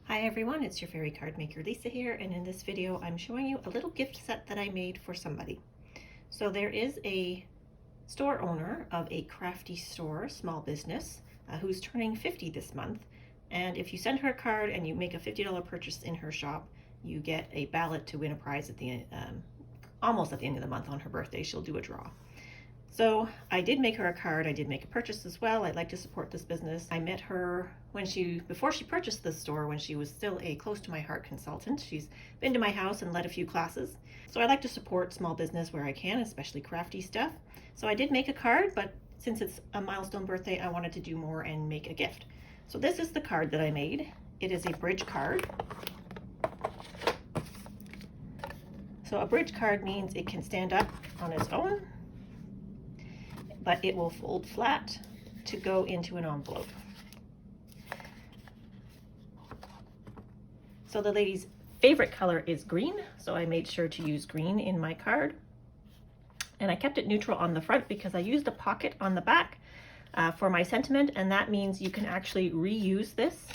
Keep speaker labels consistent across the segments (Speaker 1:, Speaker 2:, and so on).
Speaker 1: Hi everyone, it's your fairy card maker Lisa here, and in this video I'm showing you a little gift set that I made for somebody. So there is a store owner of a crafty store, small business, who's turning 50 this month, and if you send her a card and you make a $50 purchase in her shop, you get a ballot to win a prize at the almost at the end of the month. On her birthday she'll do a draw. So I did make her a card. I did make a purchase as well. I'd like to support this business. I met her before she purchased this store, when she was still a close to my heart consultant. She's been to my house and led a few classes. So I like to support small business where I can, especially crafty stuff. So I did make a card, but since it's a milestone birthday, I wanted to do more and make a gift. So this is the card that I made. It is a bridge card. So a bridge card means it can stand up on its own, but it will fold flat to go into an envelope. So the lady's favorite color is green, so I made sure to use green in my card. And I kept it neutral on the front because I used a pocket on the back for my sentiment, and that means you can actually reuse this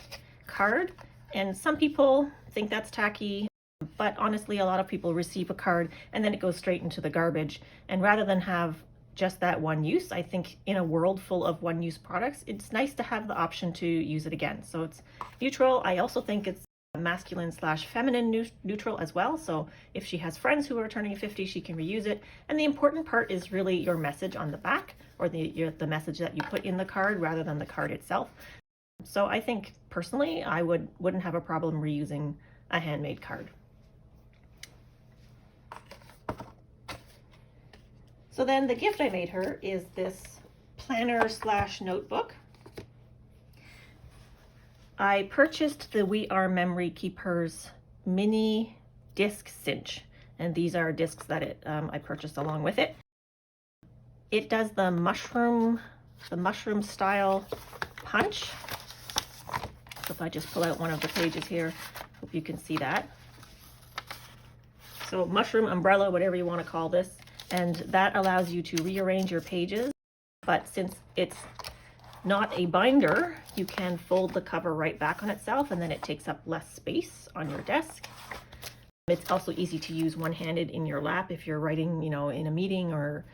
Speaker 1: card. And some people think that's tacky, but honestly a lot of people receive a card and then it goes straight into the garbage. And rather than have just that one use, I think in a world full of one-use products, it's nice to have the option to use it again. So it's neutral. I also think it's masculine/feminine neutral as well. So if she has friends who are turning 50, she can reuse it. And the important part is really your message on the back, or the message that you put in the card rather than the card itself. So I think personally, I wouldn't have a problem reusing a handmade card. So then the gift I made her is this planner/notebook. I purchased the We Are Memory Keepers mini disc cinch, and these are discs that I purchased along with it. It does the mushroom style punch. So if I just pull out one of the pages here, hope you can see that. So mushroom, umbrella, whatever you want to call this. And that allows you to rearrange your pages, but since it's not a binder, you can fold the cover right back on itself, and then it takes up less space on your desk. It's also easy to use one-handed in your lap if you're writing, in a meeting or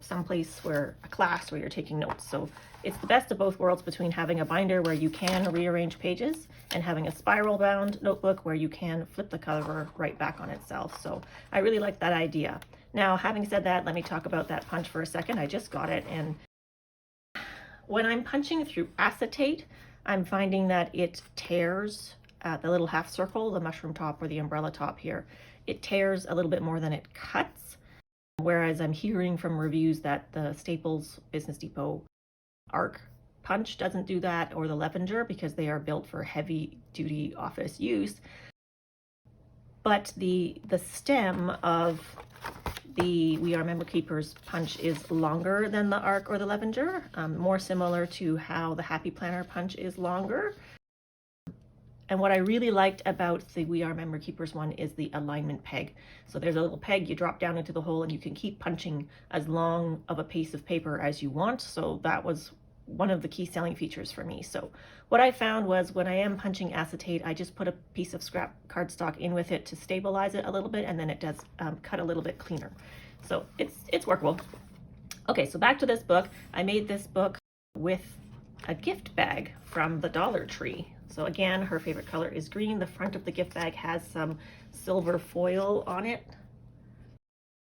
Speaker 1: someplace a class where you're taking notes. So it's the best of both worlds between having a binder where you can rearrange pages and having a spiral bound notebook where you can flip the cover right back on itself. So I really like that idea. Now, having said that, let me talk about that punch for a second. I just got it, and when I'm punching through acetate, I'm finding that it tears the little half circle, the mushroom top or the umbrella top here. It tears a little bit more than it cuts, whereas I'm hearing from reviews that the Staples Business Depot arc punch doesn't do that, or the Levenger, because they are built for heavy duty office use. But the stem of the We Are Memory Keepers punch is longer than the arc or the Levenger, more similar to how the Happy Planner punch is longer. And what I really liked about the We Are Memory Keepers one is the alignment peg. So there's a little peg you drop down into the hole, and you can keep punching as long of a piece of paper as you want. So that was one of the key selling features for me. So what I found was when I am punching acetate, I just put a piece of scrap cardstock in with it to stabilize it a little bit, and then it does cut a little bit cleaner. So it's workable. Okay, so back to this book. I made this book with a gift bag from the Dollar Tree. So again, her favorite color is green. The front of the gift bag has some silver foil on it,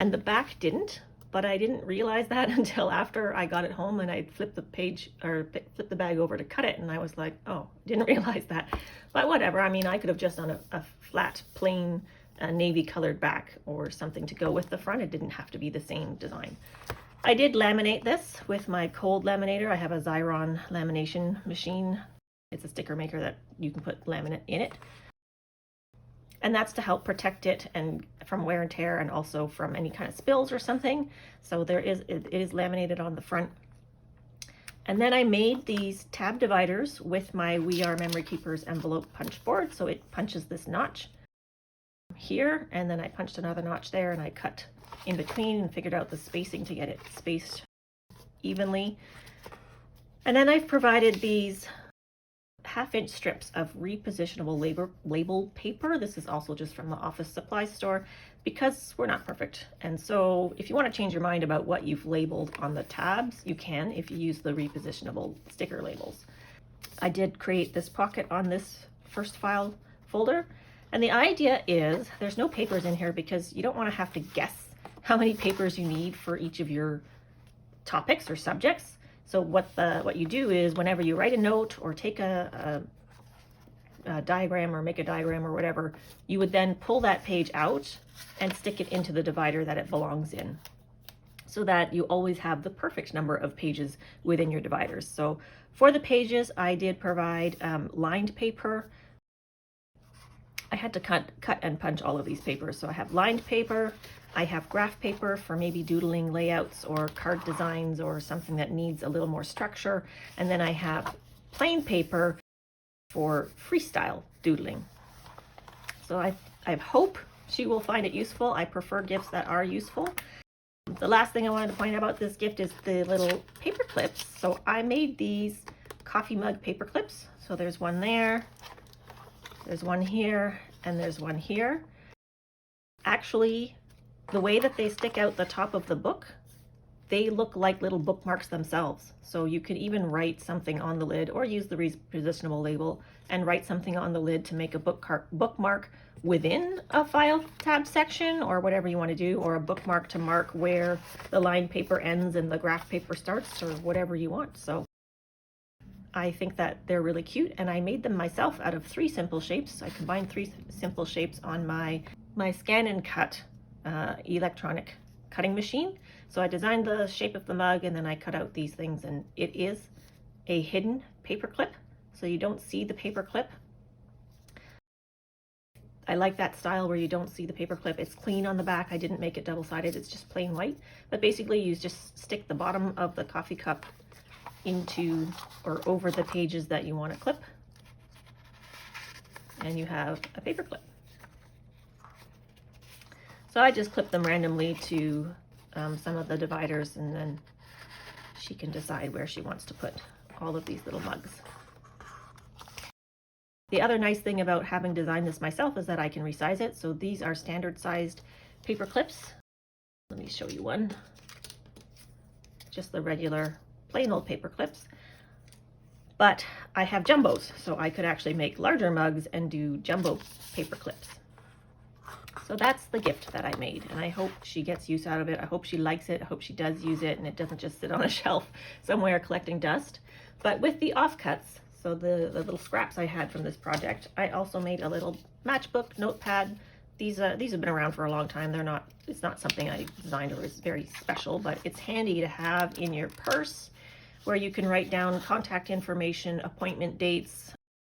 Speaker 1: and the back didn't. But I didn't realize that until after I got it home and I flipped the bag over to cut it, and I was like, oh, didn't realize that. But whatever, I mean, I could have just done a flat, plain navy colored back or something to go with the front. It didn't have to be the same design. I did laminate this with my cold laminator. I have a Xyron lamination machine. It's a sticker maker that you can put laminate in it. And that's to help protect it and from wear and tear, and also from any kind of spills or something. So it is laminated on the front. And then I made these tab dividers with my We Are Memory Keepers Envelope Punch Board. So it punches this notch here, and then I punched another notch there, and I cut in between and figured out the spacing to get it spaced evenly. And then I've provided these 1/2-inch strips of repositionable label paper. This is also just from the office supply store, because we're not perfect. And so if you want to change your mind about what you've labeled on the tabs, you can if you use the repositionable sticker labels. I did create this pocket on this first file folder, and the idea is there's no papers in here because you don't want to have to guess how many papers you need for each of your topics or subjects. So what you do is whenever you write a note or take a diagram or make a diagram or whatever, you would then pull that page out and stick it into the divider that it belongs in, so that you always have the perfect number of pages within your dividers. So for the pages, I did provide lined paper. I had to cut and punch all of these papers. So I have lined paper, I have graph paper for maybe doodling layouts or card designs or something that needs a little more structure. And then I have plain paper for freestyle doodling. So I hope she will find it useful. I prefer gifts that are useful. The last thing I wanted to point out about this gift is the little paper clips. So I made these coffee mug paper clips. So there's one there, there's one here, and there's one here. Actually, the way that they stick out the top of the book, they look like little bookmarks themselves. So you could even write something on the lid or use the repositionable label and write something on the lid to make a bookmark within a file tab section or whatever you want to do, or a bookmark to mark where the lined paper ends and the graph paper starts, or whatever you want. So I think that they're really cute, and I made them myself out of 3 simple shapes. I combined 3 simple shapes on my scan and cut electronic cutting machine. So I designed the shape of the mug, and then I cut out these things, and it is a hidden paper clip, so you don't see the paper clip. I like that style where you don't see the paper clip. It's clean on the back. I didn't make it double-sided, it's just plain white. But basically you just stick the bottom of the coffee cup into or over the pages that you want to clip, and you have a paper clip. So I just clip them randomly to some of the dividers, and then she can decide where she wants to put all of these little mugs. The other nice thing about having designed this myself is that I can resize it. So these are standard sized paper clips. Let me show you one. Just the regular plain old paper clips. But I have jumbos, so I could actually make larger mugs and do jumbo paper clips. So that's the gift that I made, and I hope she gets use out of it. I hope she likes it. I hope she does use it and it doesn't just sit on a shelf somewhere collecting dust. But with the offcuts, so the little scraps I had from this project, I also made a little matchbook notepad. These have been around for a long time. It's not something I designed or is very special, but it's handy to have in your purse, where you can write down contact information, appointment dates,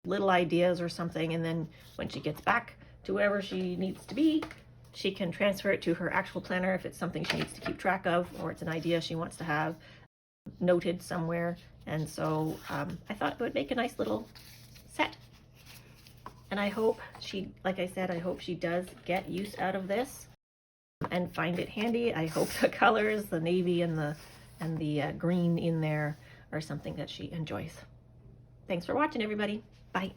Speaker 1: little ideas or something, and then when she gets back to wherever she needs to be, she can transfer it to her actual planner if it's something she needs to keep track of, or it's an idea she wants to have noted somewhere. And so I thought it would make a nice little set. And I hope she, like I said, I hope she does get use out of this and find it handy. I hope the colors, the navy and the green in there, are something that she enjoys. Thanks for watching, everybody. Bye.